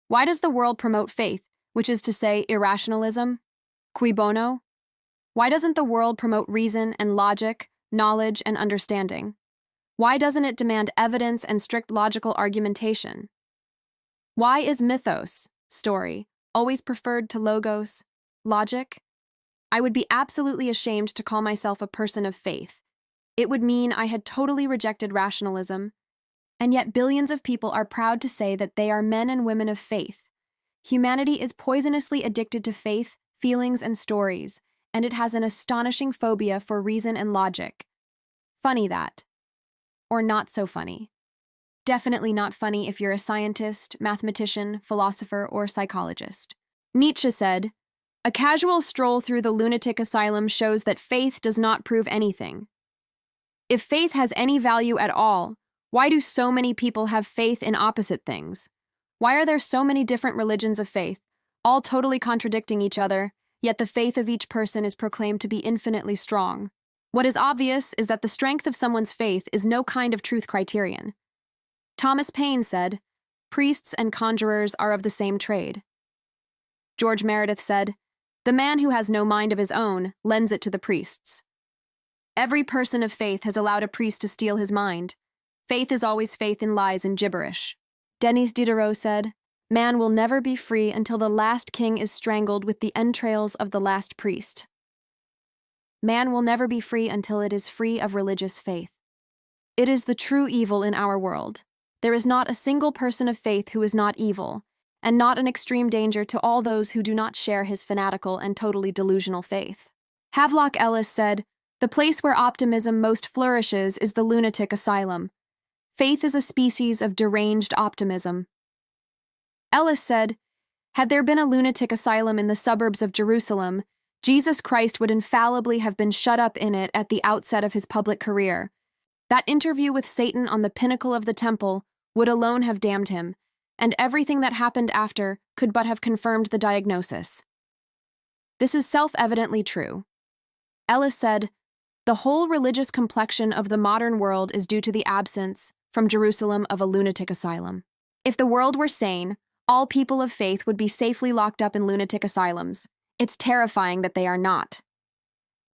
Why does the world promote faith, which is to say irrationalism? Cui bono? Why doesn't the world promote reason and logic, knowledge and understanding? Why doesn't it demand evidence and strict logical argumentation? Why is mythos, story, always preferred to logos, logic? I would be absolutely ashamed to call myself a person of faith. It would mean I had totally rejected rationalism, and yet billions of people are proud to say that they are men and women of faith. Humanity is poisonously addicted to faith, feelings, and stories, and it has an astonishing phobia for reason and logic. Funny that. Or not so funny. Definitely not funny if you're a scientist, mathematician, philosopher, or psychologist. Nietzsche said, "A casual stroll through the lunatic asylum shows that faith does not prove anything. If faith has any value at all, why do so many people have faith in opposite things? Why are there so many different religions of faith, all totally contradicting each other, yet the faith of each person is proclaimed to be infinitely strong? What is obvious is that the strength of someone's faith is no kind of truth criterion." Thomas Paine said, "Priests and conjurers are of the same trade." George Meredith said, "The man who has no mind of his own lends it to the priests." Every person of faith has allowed a priest to steal his mind. Faith is always faith in lies and gibberish. Denis Diderot said, "Man will never be free until the last king is strangled with the entrails of the last priest." Man will never be free until it is free of religious faith. It is the true evil in our world. There is not a single person of faith who is not evil, and not an extreme danger to all those who do not share his fanatical and totally delusional faith. Havelock Ellis said, "The place where optimism most flourishes is the lunatic asylum. Faith is a species of deranged optimism." Ellis said, "Had there been a lunatic asylum in the suburbs of Jerusalem, Jesus Christ would infallibly have been shut up in it at the outset of his public career. That interview with Satan on the pinnacle of the temple would alone have damned him, and everything that happened after could but have confirmed the diagnosis." This is self-evidently true. Ellis said, "The whole religious complexion of the modern world is due to the absence, from Jerusalem, of a lunatic asylum. If the world were sane, all people of faith would be safely locked up in lunatic asylums. It's terrifying that they are not."